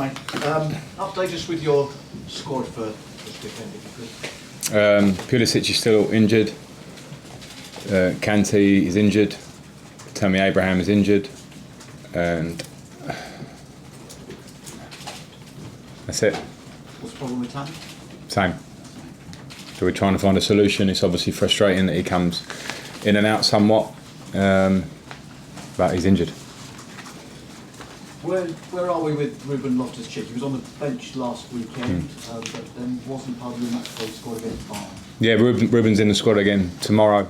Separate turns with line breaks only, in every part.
Hi. Update us with your squad for this weekend, if you could.
Pulisic is still injured. Kante is injured. Tammy Abraham is injured. And that's it.
What's the problem with Tammy?
Same. So we're trying to find a solution. It's obviously frustrating that he comes in and out somewhat, but he's injured.
Where are we with Ruben Loftus-Cheek? He was on the bench last weekend, but then wasn't part of the match play squad against Bayern.
Yeah, Ruben's in the squad again tomorrow.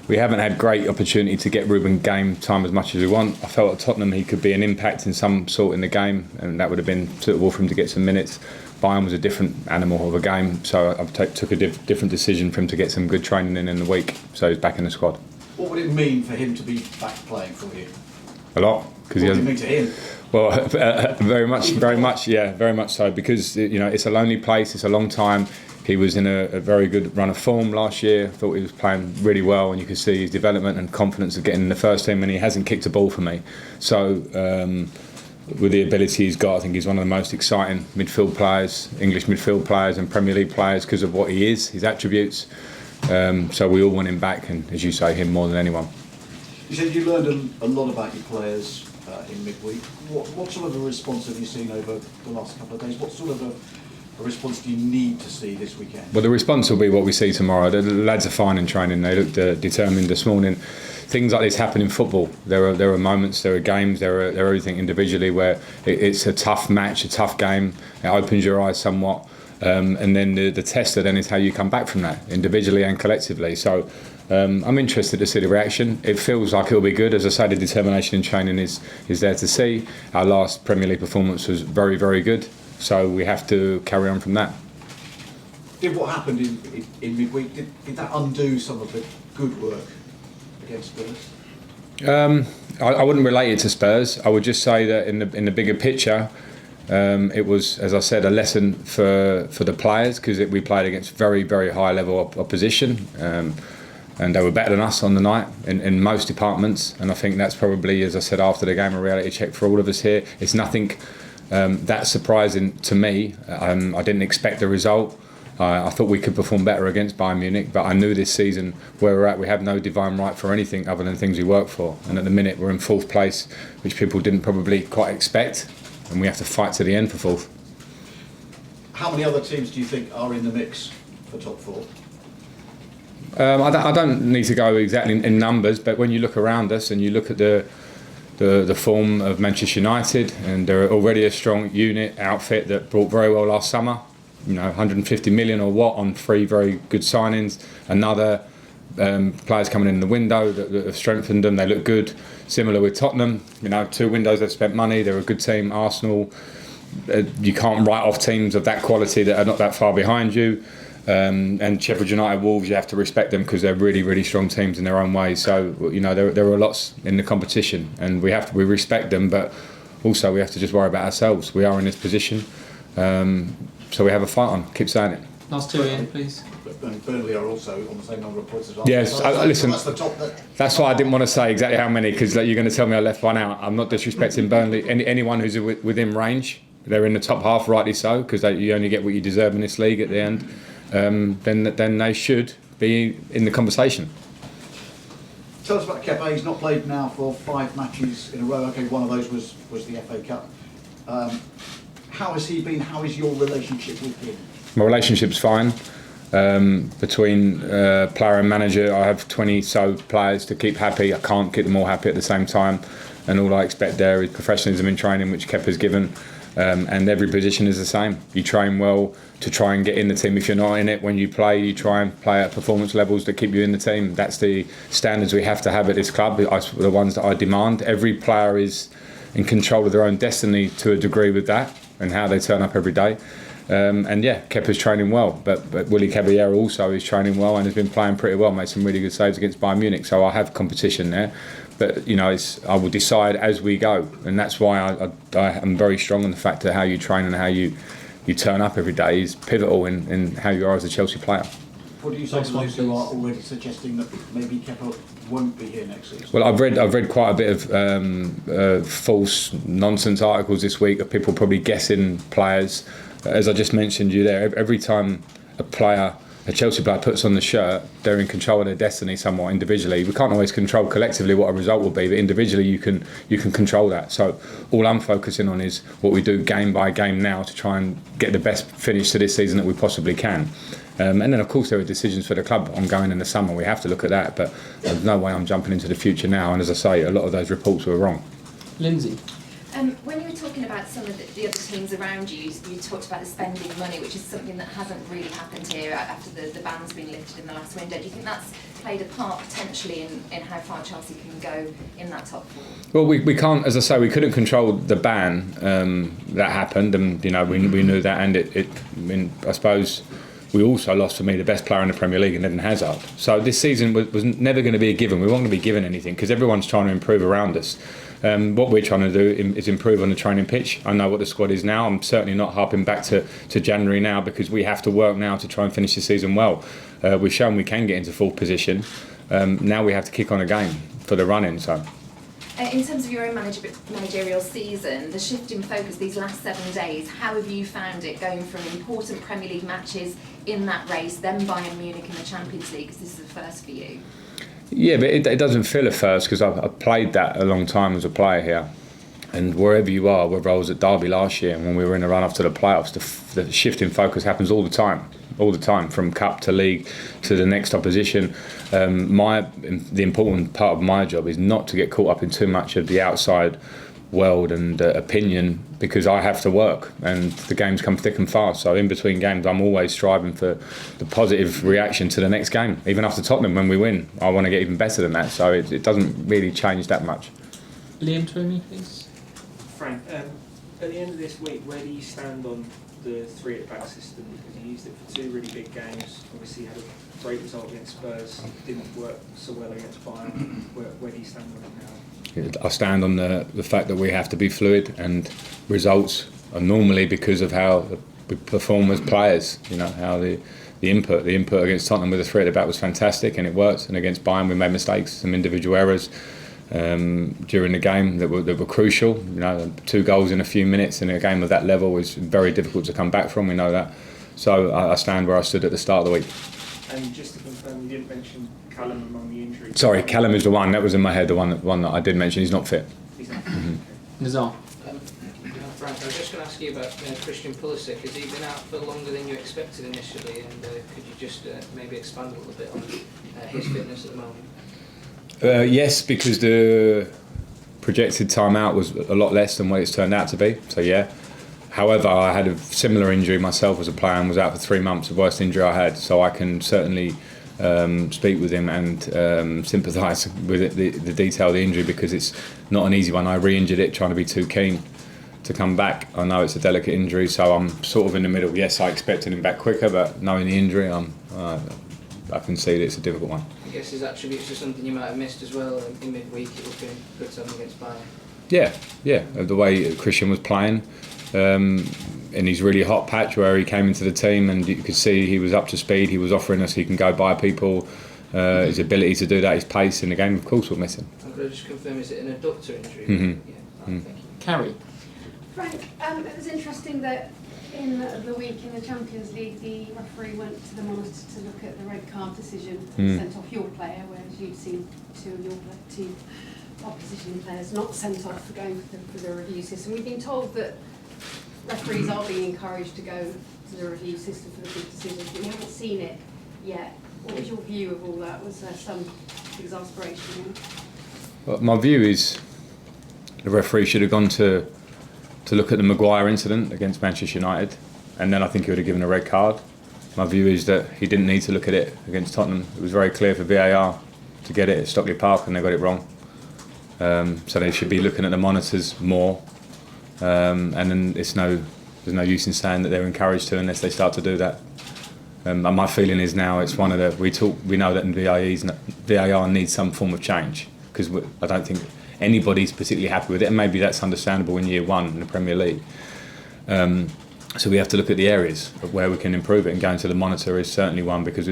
We haven't had great opportunity to get Ruben game time as much as we want. I felt at Tottenham he could be an impact in some sort in the game, and that would have been suitable for him to get some minutes. Bayern was a different animal of a game, so I took a different decision for him to get some good training in the week. So he's back in the squad.
What would it mean for him to be back playing for you?
A lot.
What would it mean to him?
Well, very much so, because it's a lonely place. It's a long time. He was in a very good run of form last year. I thought he was playing really well, and you could see his development and confidence of getting in the first team, and he hasn't kicked a ball for me. So with the ability he's got, I think he's one of the most exciting midfield players, English midfield players and Premier League players, because of what he is, his attributes. So we all want him back, and as you say, him more than anyone.
You said you learned a lot about your players in midweek. What sort of a response have you seen over the last couple of days? What sort of a response do you need to see this weekend?
Well, the response will be what we see tomorrow. The lads are fine in training. They looked determined this morning. Things like this happen in football. There are moments, there are games, there are everything individually where it's a tough match, a tough game. It opens your eyes somewhat, and then the tester then is how you come back from that, individually and collectively. So I'm interested to see the reaction. It feels like it'll be good. As I say, the determination in training is there to see. Our last Premier League performance was very, very good. So we have to carry on from that.
Did what happened in midweek, did that undo some of the good work against Spurs?
I wouldn't relate it to Spurs. I would just say that in the bigger picture, it was, as I said, a lesson for the players, because we played against very, very high level opposition. And they were better than us on the night in most departments. And I think that's probably, as I said after the game, a reality check for all of us here. It's nothing that's surprising to me. I didn't expect the result. I thought we could perform better against Bayern Munich, but I knew this season where we're at, we have no divine right for anything other than things we work for. And at the minute we're in fourth place, which people didn't probably quite expect, and we have to fight to the end for fourth.
How many other teams do you think are in the mix for top four?
I don't need to go exactly in numbers, but when you look around us and you look at the form of Manchester United, and they're already a strong unit outfit that brought very well last summer, 150 million or what on 3 very good signings. Another players coming in the window that have strengthened them. They look good. Similar with Tottenham, 2 windows they've spent money. They're a good team. Arsenal, you can't write off teams of that quality that are not that far behind you. And Sheffield United, Wolves, you have to respect them because they're really, really strong teams in their own way. So there are lots in the competition, and we respect them, but also we have to just worry about ourselves. We are in this position, so we have a fight on. Keep saying it.
Last 2 in, please.
But Burnley are also on the same number of points as us.
Yes, listen.
That's the top.
That's why I didn't want to say exactly how many, because you're going to tell me I left one out. I'm not disrespecting Burnley. Anyone who's within range, they're in the top half, rightly so, because you only get what you deserve in this league at the end. Then they should be in the conversation.
Tell us about Kepa. He's not played now for 5 matches in a row. Okay, one of those was the FA Cup. How has he been? How is your relationship with him?
My relationship's fine. Between player and manager, I have 20 so players to keep happy. I can't keep them all happy at the same time, and all I expect there is professionalism in training, which Kepa's given. And every position is the same. You train well to try and get in the team. If you're not in it when you play, you try and play at performance levels that keep you in the team. That's the standards we have to have at this club, the ones that I demand. Every player is in control of their own destiny to a degree with that, and how they turn up every day. And yeah, Kepa's training well, but Willy Caballero also is training well and has been playing pretty well, made some really good saves against Bayern Munich, so I have competition there. But I will decide as we go, and that's why I am very strong on the fact that how you train and how you turn up every day is pivotal in how you are as a Chelsea player.
What do you say to those who are already suggesting that maybe Kepa won't be here next season?
Well, I've read quite a bit of false nonsense articles this week of people probably guessing players. As I just mentioned you there, every time a Chelsea player puts on the shirt, they're in control of their destiny somewhat individually. We can't always control collectively what a result will be, but individually you can control that. So all I'm focusing on is what we do game by game now to try and get the best finish to this season that we possibly can. And then of course there are decisions for the club ongoing in the summer. We have to look at that, but there's no way I'm jumping into the future now. And as I say, a lot of those reports were wrong.
Lindsay?
When you were talking about some of the other teams around you, you talked about the spending money, which is something that hasn't really happened here after the ban's been lifted in the last window. Do you think that's played a part potentially in how far Chelsea can go in that top four?
Well, we can't, as I say, we couldn't control the ban that happened, and we knew that, and I suppose we also lost, for me, the best player in the Premier League in Eden Hazard. So this season was never going to be a given. We weren't going to be given anything because everyone's trying to improve around us. What we're trying to do is improve on the training pitch. I know what the squad is now. I'm certainly not harping back to January now, because we have to work now to try and finish the season well. We've shown we can get into full position. Now we have to kick on again for the run-in. So.
In terms of your own managerial season, the shift in focus these last 7 days, how have you found it going from important Premier League matches in that race, then Bayern Munich in the Champions League, because this is the first for you?
Yeah, but it doesn't feel at first, because I've played that a long time as a player here. And wherever you are, whether I was at Derby last year and when we were in the run-up to the playoffs, the shift in focus happens all the time, from cup to league to the next opposition. The important part of my job is not to get caught up in too much of the outside world and opinion, because I have to work and the games come thick and fast. So in between games, I'm always striving for the positive reaction to the next game. Even after Tottenham, when we win, I want to get even better than that. So it doesn't really change that much.
Liam Twomey, please.
Frank, at the end of this week, where do you stand on the 3 at back system? Because you used it for 2 really big games. Obviously, had a great result against Spurs. Didn't work so well against Bayern. Where do you stand on it now?
I stand on the fact that we have to be fluid, and results are normally because of how we perform as players. How the input against Tottenham with the 3 at the back was fantastic and it worked, and against Bayern we made mistakes, some individual errors during the game that were crucial. 2 goals in a few minutes in a game of that level is very difficult to come back from. We know that. So I stand where I stood at the start of the week.
And just to confirm, you didn't mention Callum among the injuries.
Sorry, Callum is the one that was in my head. The one that I did mention. He's not fit.
He's not.
Nizar?
Frank, I was just going to ask you about Christian Pulisic. Has he been out for longer than you expected initially, and could you just maybe expand a little bit on his fitness at the moment?
Yes, because the projected time out was a lot less than what it's turned out to be. So yeah. However, I had a similar injury myself as a player and was out for 3 months, the worst injury I had. So I can certainly speak with him and sympathise with the detail of the injury, because it's not an easy one. I re-injured it trying to be too keen to come back. I know it's a delicate injury, so I'm sort of in the middle. Yes, I expected him back quicker, but knowing the injury, I can see that it's a difficult one.
I guess his attributes are something you might have missed as well. In midweek, it would have been good to have him against Bayern.
Yeah, the way Christian was playing. In his really hot patch where he came into the team, and you could see he was up to speed. He was offering us he can go by people. His ability to do that, his pace in the game, of course, was missing.
And could I just confirm, is it an adductor injury?
Mm-hmm.
Yeah. Thank you.
Carrie?
Frank, it was interesting that in the week in the Champions League, the referee went to the monitor to look at the red card decision and sent off your player, whereas you'd seen 2 of your 2 opposition players not sent off for going for the review system. We've been told that referees are being encouraged to go to the review system for the big decisions, but we haven't seen it yet. What was your view of all that? Was there some exasperation?
Well, my view is the referee should have gone to look at the Maguire incident against Manchester United, and then I think he would have given a red card. My view is that he didn't need to look at it against Tottenham. It was very clear for VAR to get it at Stockley Park, and they got it wrong. So they should be looking at the monitors more. And then there's no use in saying that they're encouraged to unless they start to do that. And my feeling is now it's one of the we know that in VAR needs some form of change, because I don't think anybody's particularly happy with it, and maybe that's understandable in year 1 in the Premier League. So we have to look at the areas of where we can improve it, and going to the monitor is certainly one, because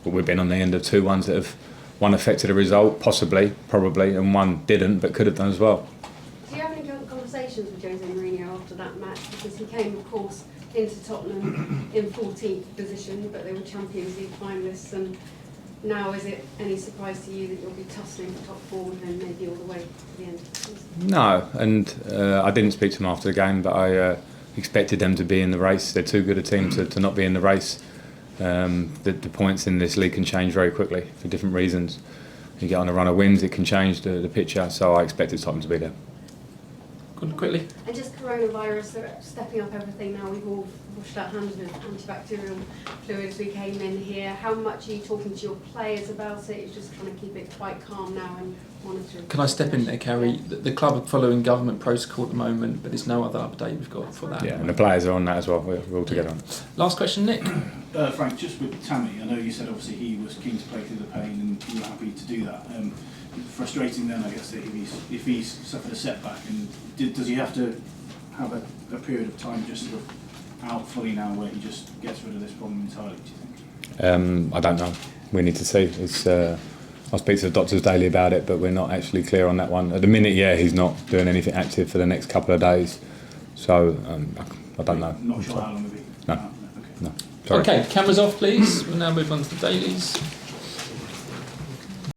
we've been on the end of 2 ones that have, one affected a result, possibly, probably, and one didn't, but could have done as well.
Do you have any conversations with Jose Mourinho after that match? Because he came, of course, into Tottenham in 14th position, but they were Champions League finalists, and now is it any surprise to you that you'll be tussling for top 4 with them maybe all the way to the end of the season?
No, and I didn't speak to them after the game, but I expected them to be in the race. They're too good a team to not be in the race. The points in this league can change very quickly for different reasons. You get on a run of wins, it can change the picture, so I expected Tottenham to be there.
Good, quickly.
And just coronavirus, they're stepping up everything now. We've all washed our hands with antibacterial fluid as we came in here. How much are you talking to your players about it? You're just trying to keep it quite calm now and monitoring.
Can I step in there, Carrie? The club are following government protocol at the moment, but there's no other update we've got for that.
Yeah, and the players are on that as well. We're all together on it.
Last question, Nick.
Frank, just with Tammy, I know you said obviously he was keen to play through the pain and you were happy to do that. Frustrating then, I guess, that if he's suffered a setback, and does he have to have a period of time just sort of out fully now where he just gets rid of this problem entirely, do you think?
I don't know. We need to see. I speak to the doctors daily about it, but we're not actually clear on that one. At the minute, yeah, he's not doing anything active for the next couple of days. So, I don't know.
Not sure how long it'll be?
No.
Okay.
No. Sorry.
Okay, cameras off, please. We'll now move on to the dailies.